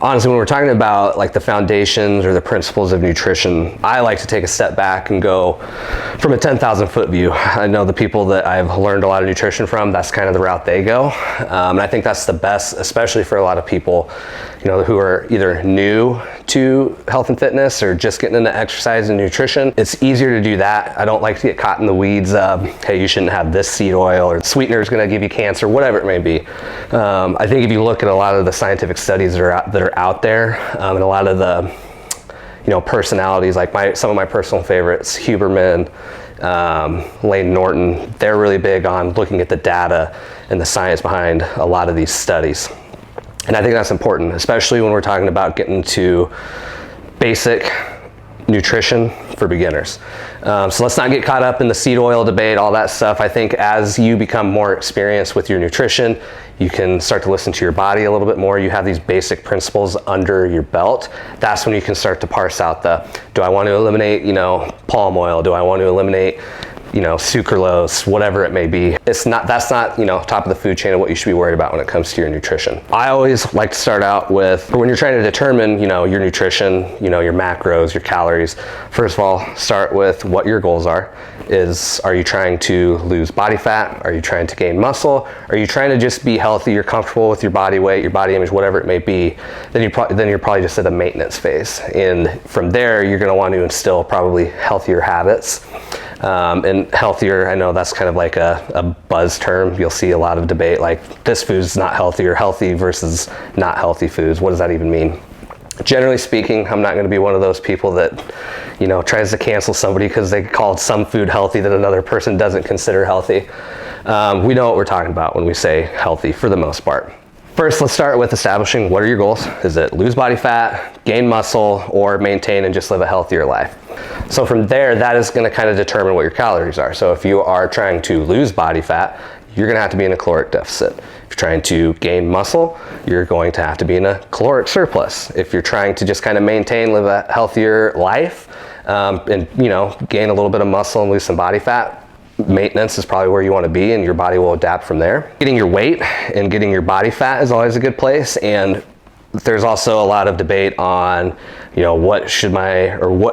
honestly, when we're talking about like the foundations or the principles of nutrition, I like to take a step back and go from a 10,000 foot view. I know the people that I've learned a lot of nutrition from, that's kind of the route they go. And I think that's the best, especially for a lot of people, you know, who are either new to health and fitness or just getting into exercise and nutrition. It's easier to do that. I don't like to get caught in the weeds of, hey, you shouldn't have this seed oil, or sweetener is going to give you cancer, whatever it may be. I think if you look at a lot of the scientific studies that are out there, and a lot of the, you know, personalities, like some of my personal favorites, Huberman, Layne Norton, they're really big on looking at the data and the science behind a lot of these studies. And I think that's important, especially when we're talking about getting to basic nutrition for beginners. So let's not get caught up in the seed oil debate, all that stuff. I think as you become more experienced with your nutrition, you can start to listen to your body a little bit more. You have these basic principles under your belt. That's when you can start to parse out do I want to eliminate, you know, palm oil? Do I want to eliminate, you know, sucralose, whatever it may be. That's not, you know, top of the food chain of what you should be worried about when it comes to your nutrition. I always like to start out with, when you're trying to determine, you know, your nutrition, you know, your macros, your calories, first of all, start with what your goals are. Are you trying to lose body fat? Are you trying to gain muscle? Are you trying to just be healthy? You're comfortable with your body weight, your body image, whatever it may be. Then you're probably just at a maintenance phase. And from there, you're going to want to instill probably healthier habits. And healthier, I know that's kind of like a buzz term. You'll see a lot of debate like this food's not healthy, or healthy versus not healthy foods. What does that even mean? Generally speaking, I'm not going to be one of those people that, you know, tries to cancel somebody because they called some food healthy that another person doesn't consider healthy. We know what we're talking about when we say healthy for the most part. First, let's start with establishing what are your goals. Is it lose body fat, gain muscle, or maintain and just live a healthier life? So from there, that is going to kind of determine what your calories are. So if you are trying to lose body fat, you're going to have to be in a caloric deficit. If you're trying to gain muscle, you're going to have to be in a caloric surplus. If you're trying to just kind of maintain, live a healthier life, and, you know, gain a little bit of muscle and lose some body fat, maintenance is probably where you want to be, and your body will adapt from there. Getting your weight and getting your body fat is always a good place. And there's also a lot of debate on, you know,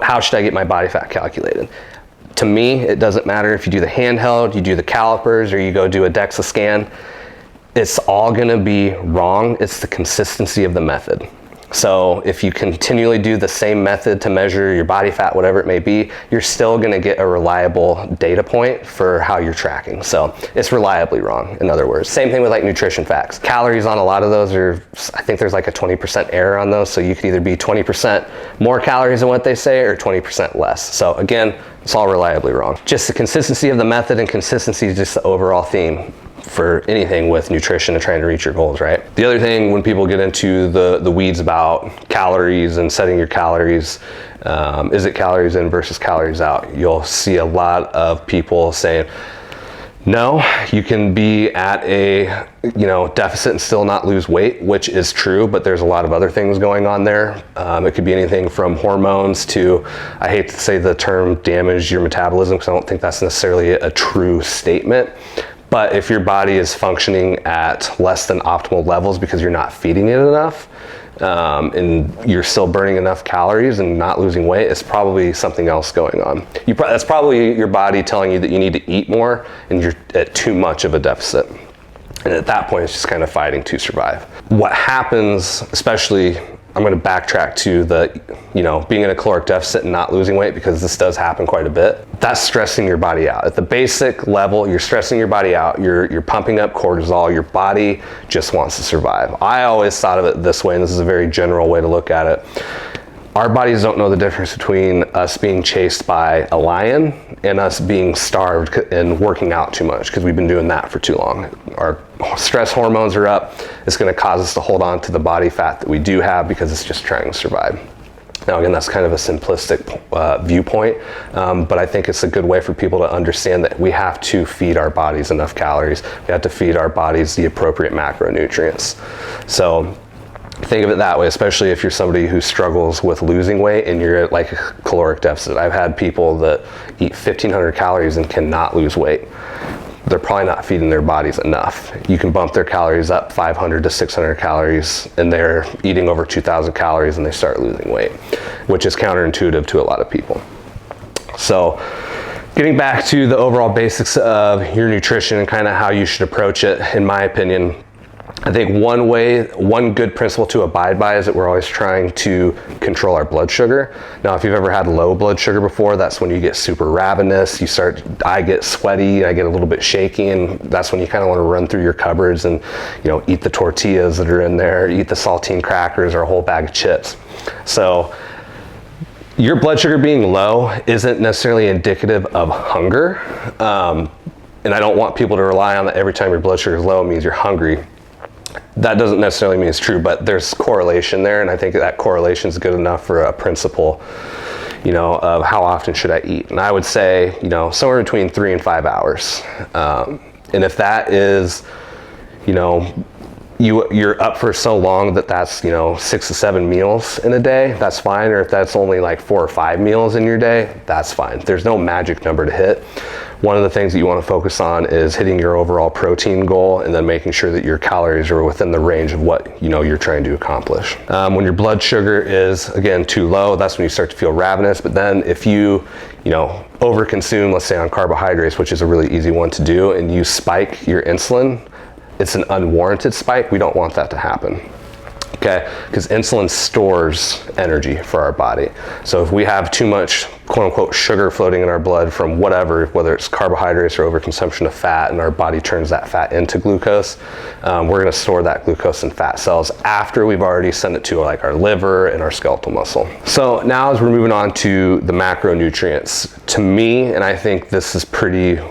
how should I get my body fat calculated? To me, it doesn't matter if you do the handheld, you do the calipers, or you go do a DEXA scan. It's all going to be wrong. It's the consistency of the method. So if you continually do the same method to measure your body fat, whatever it may be, you're still going to get a reliable data point for how you're tracking. So it's reliably wrong, in other words. Same thing with like nutrition facts. Calories on a lot of those I think there's like a 20% error on those. So you could either be 20% more calories than what they say or 20% less. So again, it's all reliably wrong. Just the consistency of the method, and consistency is just the overall theme for anything with nutrition and trying to reach your goals, right? The other thing, when people get into the weeds about calories and setting your calories, is it calories in versus calories out? You'll see a lot of people saying, no, you can be at a, you know, deficit and still not lose weight, which is true, but there's a lot of other things going on there. It could be anything from hormones to, I hate to say the term damage your metabolism, because I don't think that's necessarily a true statement. But if your body is functioning at less than optimal levels because you're not feeding it enough, and you're still burning enough calories and not losing weight, it's probably something else going on. That's probably your body telling you that you need to eat more and you're at too much of a deficit. And at that point, it's just kind of fighting to survive. What happens, especially, I'm going to backtrack to being in a caloric deficit and not losing weight, because this does happen quite a bit. That's stressing your body out. At the basic level, you're stressing your body out. You're pumping up cortisol. Your body just wants to survive. I always thought of it this way, and this is a very general way to look at it. Our bodies don't know the difference between us being chased by a lion and us being starved and working out too much, because we've been doing that for too long. Our stress hormones are up. It's going to cause us to hold on to the body fat that we do have because it's just trying to survive. Now, again, that's kind of a simplistic viewpoint, but I think it's a good way for people to understand that we have to feed our bodies enough calories. We have to feed our bodies the appropriate macronutrients. So think of it that way, especially if you're somebody who struggles with losing weight and you're at like a caloric deficit. I've had people that eat 1,500 calories and cannot lose weight. they're probably not feeding their bodies enough. You can bump their calories up 500 to 600 calories, and they're eating over 2,000 calories and they start losing weight, which is counterintuitive to a lot of people. So getting back to the overall basics of your nutrition and kind of how you should approach it, in my opinion, I think one good principle to abide by is that we're always trying to control our blood sugar. Now, if you've ever had low blood sugar before, that's when you get super ravenous. I get sweaty, I get a little bit shaky, and that's when you kind of want to run through your cupboards and, eat the tortillas that are in there, eat the saltine crackers or a whole bag of chips. So your blood sugar being low isn't necessarily indicative of hunger. And I don't want people to rely on that every time your blood sugar is low means you're hungry. That doesn't necessarily mean it's true, but there's correlation there, and I think that correlation is good enough for a principle, of how often should I eat. And I would say, somewhere between 3 and 5 hours. And if that is, you're up for so long that's 6 to 7 meals in a day, that's fine. Or if that's only like 4 or 5 meals in your day, that's fine. There's no magic number to hit. One of the things that you want to focus on is hitting your overall protein goal, and then making sure that your calories are within the range of what you're trying to accomplish. When your blood sugar is, again, too low, that's when you start to feel ravenous. But then if you overconsume, let's say on carbohydrates, which is a really easy one to do, and you spike your insulin, it's an unwarranted spike. We don't want that to happen. Okay, because insulin stores energy for our body. So if we have too much quote unquote sugar floating in our blood from whatever, whether it's carbohydrates or overconsumption of fat, and our body turns that fat into glucose, we're going to store that glucose in fat cells after we've already sent it to like our liver and our skeletal muscle. So now as we're moving on to the macronutrients, to me, and I think this is pretty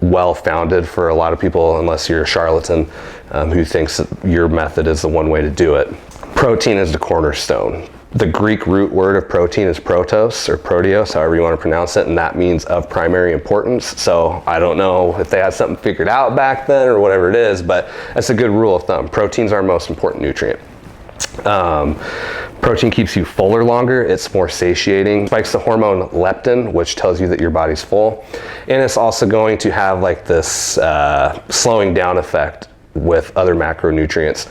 well founded for a lot of people, unless you're a charlatan who thinks that your method is the one way to do it. Protein is the cornerstone. The Greek root word of protein is protos or proteos, however you want to pronounce it, and that means of primary importance. So I don't know if they had something figured out back then or whatever it is, but that's a good rule of thumb. Protein's our most important nutrient. Protein keeps you fuller longer, it's more satiating, spikes the hormone leptin, which tells you that your body's full, and it's also going to have like this slowing down effect with other macronutrients,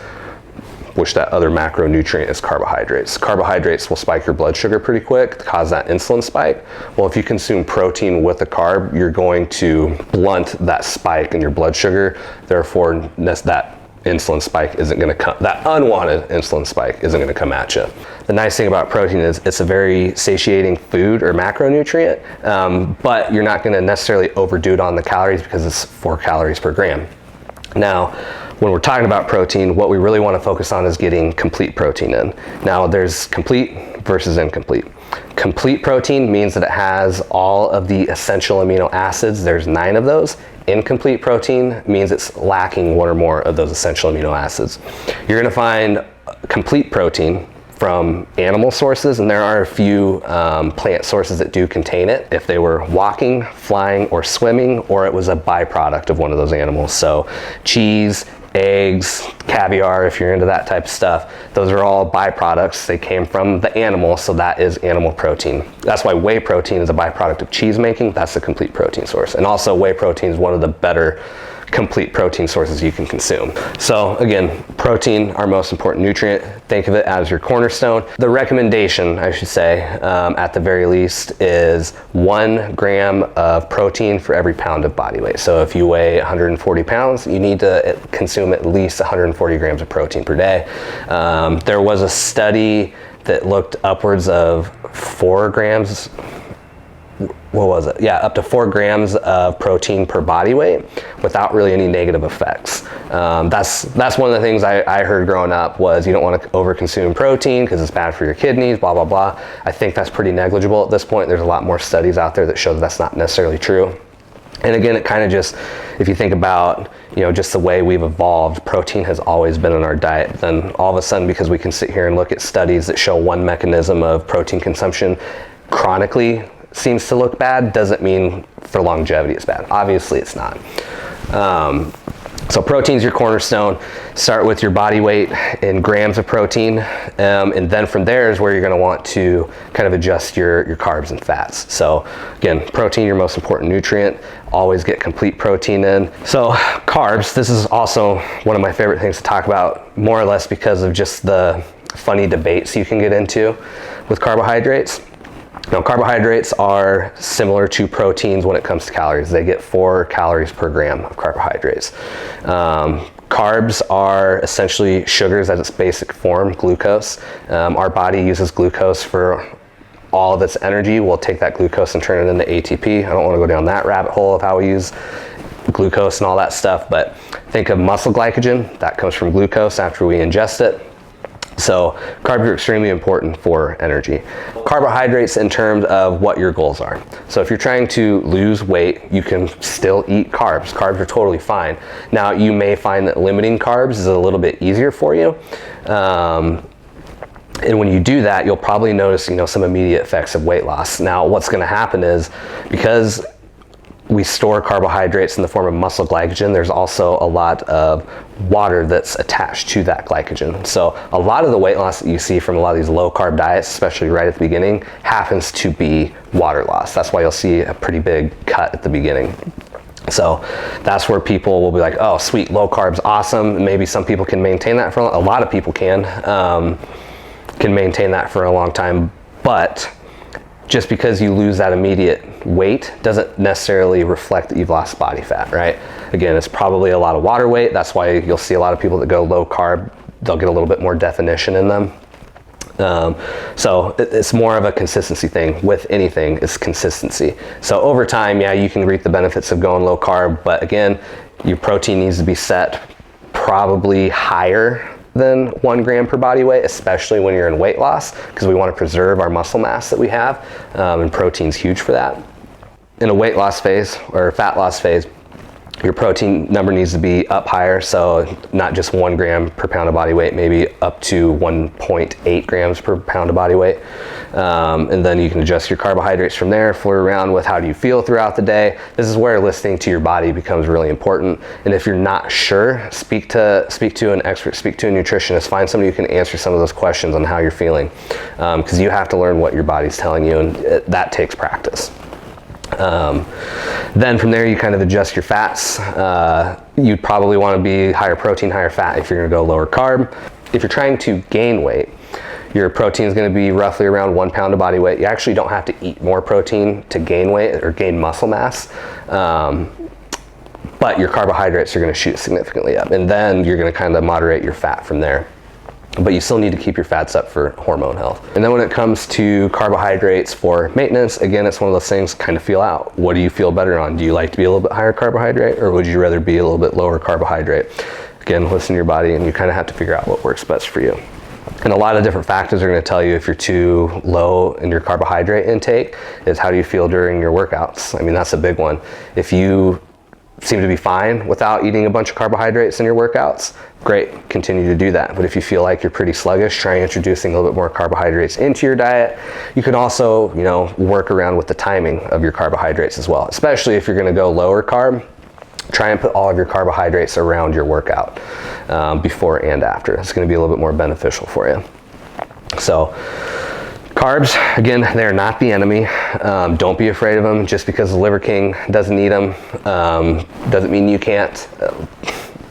which that other macronutrient is carbohydrates. Carbohydrates will spike your blood sugar pretty quick, cause that insulin spike. Well, if you consume protein with a carb, you're going to blunt that spike in your blood sugar, therefore that insulin spike isn't going to come, that unwanted insulin spike isn't going to come at you. The nice thing about protein is it's a very satiating food or macronutrient, but you're not going to necessarily overdo it on the calories because it's 4 calories per gram. Now, when we're talking about protein, what we really want to focus on is getting complete protein in. Now, there's complete versus incomplete. Complete protein means that it has all of the essential amino acids. There's 9 of those. Incomplete protein means it's lacking 1 or more of those essential amino acids. You're going to find complete protein from animal sources, and there are a few plant sources that do contain it if they were walking, flying, or swimming, or it was a byproduct of one of those animals. So cheese, eggs, caviar, if you're into that type of stuff, those are all byproducts. They came from the animal, so that is animal protein. That's why whey protein is a byproduct of cheese making. That's a complete protein source. And also whey protein is one of the better complete protein sources you can consume. So again, protein, our most important nutrient. Think of it as your cornerstone. The recommendation, I should say, at the very least, is 1 gram of protein for every pound of body weight. So if you weigh 140 pounds, you need to consume at least 140 grams of protein per day. There was a study that looked upwards of 4 grams, what was it? Yeah, up to 4 grams of protein per body weight without really any negative effects. That's one of the things I heard growing up was you don't want to overconsume protein because it's bad for your kidneys, blah, blah, blah. I think that's pretty negligible at this point. There's a lot more studies out there that show that that's not necessarily true. And again, it kind of just, if you think about, just the way we've evolved, protein has always been in our diet. Then all of a sudden, because we can sit here and look at studies that show one mechanism of protein consumption chronically seems to look bad, doesn't mean for longevity it's bad. Obviously it's not. So protein's your cornerstone. Start with your body weight in grams of protein, and then from there is where you're going to want to kind of adjust your carbs and fats. So again, protein, your most important nutrient. Always get complete protein in. So carbs, this is also one of my favorite things to talk about, more or less because of just the funny debates you can get into with carbohydrates. Now, carbohydrates are similar to proteins when it comes to calories. They get 4 calories per gram of carbohydrates. Carbs are essentially sugars at its basic form, glucose. Our body uses glucose for all of its energy. We'll take that glucose and turn it into ATP. I don't want to go down that rabbit hole of how we use glucose and all that stuff, but think of muscle glycogen. That comes from glucose after we ingest it. So carbs are extremely important for energy. Carbohydrates in terms of what your goals are. So if you're trying to lose weight, you can still eat carbs. Carbs are totally fine. Now you may find that limiting carbs is a little bit easier for you. And when you do that, you'll probably notice, some immediate effects of weight loss. Now what's going to happen is, because we store carbohydrates in the form of muscle glycogen, there's also a lot of water that's attached to that glycogen. So a lot of the weight loss that you see from a lot of these low carb diets, especially right at the beginning, happens to be water loss. That's why you'll see a pretty big cut at the beginning. So that's where people will be like, oh sweet, low carb's awesome. Maybe some people can maintain that for a lot of people can maintain that for a long time, but just because you lose that immediate weight doesn't necessarily reflect that you've lost body fat, right? Again, it's probably a lot of water weight. That's why you'll see a lot of people that go low carb, they'll get a little bit more definition in them. So it's more of a consistency thing. With anything, it's consistency. So over time, yeah, you can reap the benefits of going low carb, but again, your protein needs to be set probably higher than 1 gram per body weight, especially when you're in weight loss, because we want to preserve our muscle mass that we have, and protein's huge for that. In a weight loss phase or fat loss phase, your protein number needs to be up higher, so not just 1 gram per pound of body weight, maybe up to 1.8 grams per pound of body weight. And then you can adjust your carbohydrates from there, flirt around with how do you feel throughout the day. This is where listening to your body becomes really important. And if you're not sure, speak to an expert, speak to a nutritionist, find somebody who can answer some of those questions on how you're feeling. Because you have to learn what your body's telling you, and that takes practice. Then from there you kind of adjust your fats. You'd probably want to be higher protein, higher fat if you're going to go lower carb. If you're trying to gain weight, your protein is going to be roughly around 1 pound of body weight. You actually don't have to eat more protein to gain weight or gain muscle mass, but your carbohydrates are going to shoot significantly up, and then you're going to kind of moderate your fat from there. But you still need to keep your fats up for hormone health. And then when it comes to carbohydrates for maintenance, again, it's one of those things, kind of feel out. What do you feel better on? Do you like to be a little bit higher carbohydrate, or would you rather be a little bit lower carbohydrate? Again, listen to your body, and you kind of have to figure out what works best for you. And a lot of different factors are going to tell you if you're too low in your carbohydrate intake is how do you feel during your workouts. I mean, that's a big one. If you seem to be fine without eating a bunch of carbohydrates in your workouts, great, continue to do that. But if you feel like you're pretty sluggish, try introducing a little bit more carbohydrates into your diet. You can also, work around with the timing of your carbohydrates as well, especially if you're going to go lower carb. Try and put all of your carbohydrates around your workout, before and after. It's going to be a little bit more beneficial for you. So carbs, again, they're not the enemy. Don't be afraid of them. Just because the Liver King doesn't eat them, doesn't mean you can't.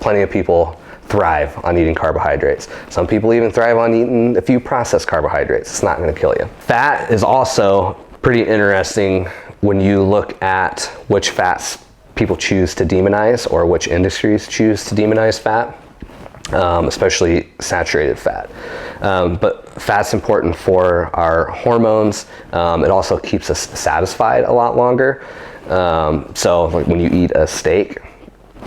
Plenty of people thrive on eating carbohydrates. Some people even thrive on eating a few processed carbohydrates. It's not going to kill you. Fat is also pretty interesting when you look at which fats people choose to demonize, or which industries choose to demonize fat. Especially saturated fat. But fat's important for our hormones. It also keeps us satisfied a lot longer. So like when you eat a steak,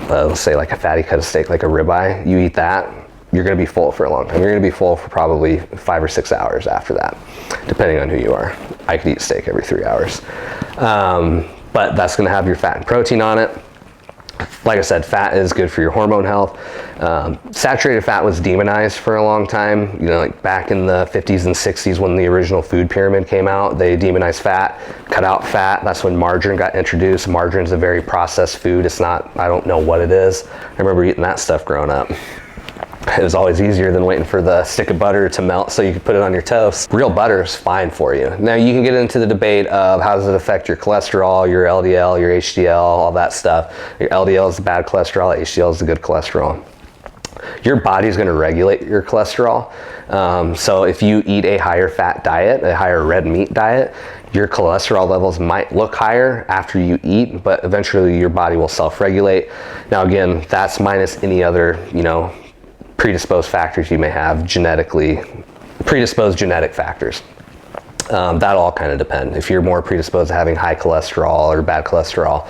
let's say like a fatty cut of steak, like a ribeye, you eat that, you're going to be full for a long time. You're going to be full for probably 5 or 6 hours after that, depending on who you are. I could eat steak every 3 hours. But that's going to have your fat and protein on it. Like I said, fat is good for your hormone health. Saturated fat was demonized for a long time. You know, like back in the 50s and 60s when the original food pyramid came out, they demonized fat, cut out fat. That's when margarine got introduced. Margarine's a very processed food. It's not, I don't know what it is. I remember eating that stuff growing up. It was always easier than waiting for the stick of butter to melt so you could put it on your toast. Real butter is fine for you. Now you can get into the debate of how does it affect your cholesterol, your LDL, your HDL, all that stuff. Your LDL is the bad cholesterol, HDL is the good cholesterol. Your body's going to regulate your cholesterol. So if you eat a higher fat diet, a higher red meat diet, your cholesterol levels might look higher after you eat, but eventually your body will self-regulate. Now again, that's minus any other, you know, predisposed factors you may have genetically, predisposed genetic factors. That all kind of depend. If you're more predisposed to having high cholesterol or bad cholesterol,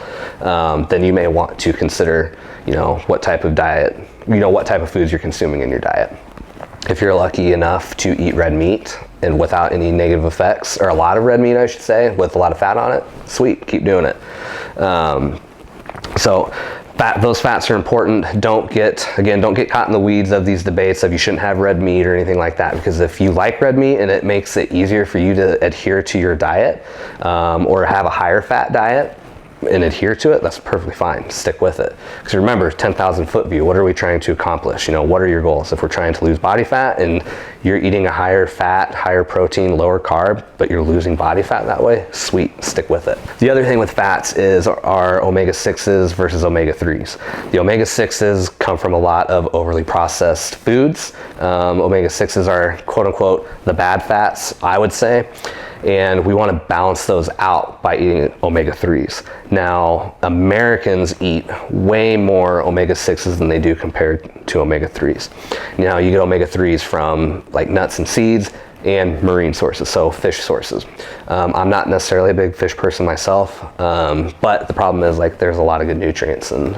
then you may want to consider, you know, what type of diet, you know, what type of foods you're consuming in your diet. If you're lucky enough to eat red meat and without any negative effects, or a lot of red meat, I should say, with a lot of fat on it, sweet, keep doing it. Those fats are important. Don't get caught in the weeds of these debates of you shouldn't have red meat or anything like that, because if you like red meat and it makes it easier for you to adhere to your diet, or have a higher fat diet and adhere to it, that's perfectly fine. Stick with it. Because remember, 10,000 foot view, what are we trying to accomplish? You know, what are your goals? If we're trying to lose body fat and you're eating a higher fat, higher protein, lower carb, but you're losing body fat that way, sweet, stick with it. The other thing with fats is our omega-6s versus omega-3s. The omega-6s come from a lot of overly processed foods. Omega-6s are quote unquote the bad fats, I would say. And we want to balance those out by eating omega-3s. Now, Americans eat way more omega-6s than they do compared to omega-3s. Now, you get omega-3s from like nuts and seeds and marine sources, so fish sources. I'm not necessarily a big fish person myself, but the problem is like there's a lot of good nutrients in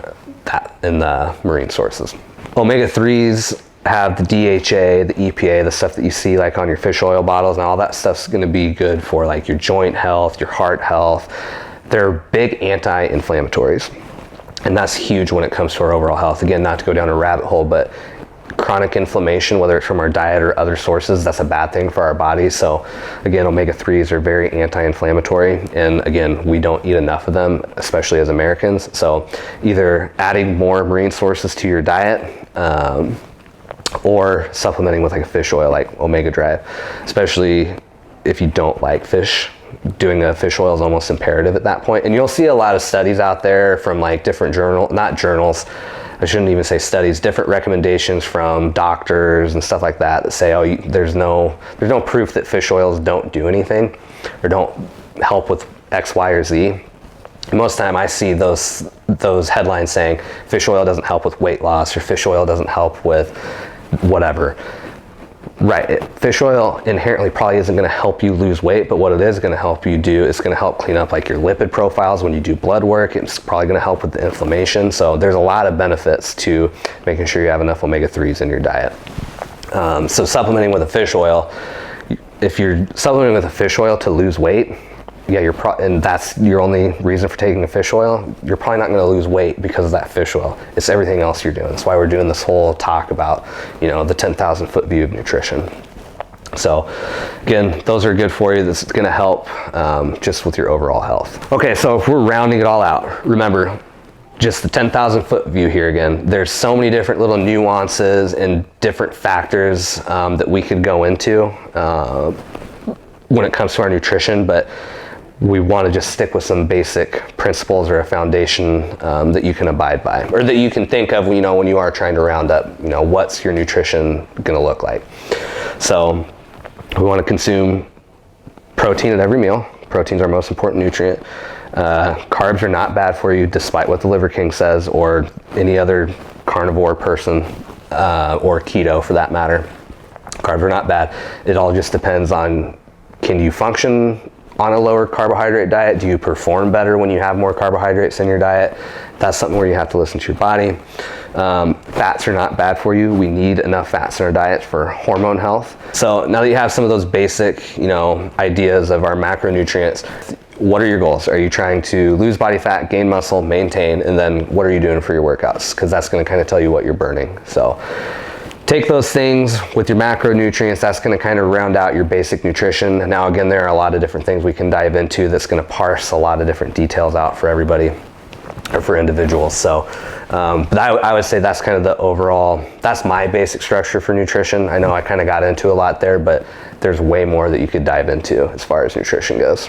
the marine sources. Omega-3s have the DHA, the EPA, the stuff that you see like on your fish oil bottles, and all that stuff's going to be good for like your joint health, your heart health. They're big anti-inflammatories, and that's huge when it comes to our overall health. Again, not to go down a rabbit hole, but chronic inflammation, whether it's from our diet or other sources, that's a bad thing for our bodies. So again, omega-3s are very anti-inflammatory, and again, we don't eat enough of them, especially as Americans. So either adding more marine sources to your diet, or supplementing with like a fish oil like Omega Drive, especially if you don't like fish. Doing a fish oil is almost imperative at that point. And you'll see a lot of studies out there from like different not journals, I shouldn't even say studies, different recommendations from doctors and stuff like that that say, oh, there's no proof that fish oils don't do anything or don't help with X, Y, or Z. Most of the time I see those headlines saying fish oil doesn't help with weight loss or fish oil doesn't help with whatever. Right, fish oil inherently probably isn't going to help you lose weight, but what it is going to help you do is going to help clean up like your lipid profiles when you do blood work. It's probably going to help with the inflammation. So there's a lot of benefits to making sure you have enough omega-3s in your diet. So supplementing with a fish oil, if you're supplementing with a fish oil to lose weight, yeah, and that's your only reason for taking a fish oil, you're probably not going to lose weight because of that fish oil. It's everything else you're doing. That's why we're doing this whole talk about, you know, the 10,000 foot view of nutrition. So again, those are good for you. This is going to help just with your overall health. Okay, so if we're rounding it all out, remember, just the 10,000 foot view here again, there's so many different little nuances and different factors that we could go into when it comes to our nutrition, but we want to just stick with some basic principles or a foundation that you can abide by, or that you can think of, you know, when you are trying to round up, you know, what's your nutrition going to look like. So we want to consume protein at every meal. Protein's our most important nutrient. Carbs are not bad for you, despite what the Liver King says, or any other carnivore person, or keto for that matter. Carbs are not bad. It all just depends on, can you function on a lower carbohydrate diet? Do you perform better when you have more carbohydrates in your diet? That's something where you have to listen to your body. Fats are not bad for you. We need enough fats in our diet for hormone health. So now that you have some of those basic, you know, ideas of our macronutrients, what are your goals? Are you trying to lose body fat, gain muscle, maintain, and then what are you doing for your workouts? Because that's going to kind of tell you what you're burning. So take those things with your macronutrients. That's going to kind of round out your basic nutrition. Now, again, there are a lot of different things we can dive into that's going to parse a lot of different details out for everybody or for individuals. So, but I would say that's kind of the overall, that's my basic structure for nutrition. I know I kind of got into a lot there, but there's way more that you could dive into as far as nutrition goes.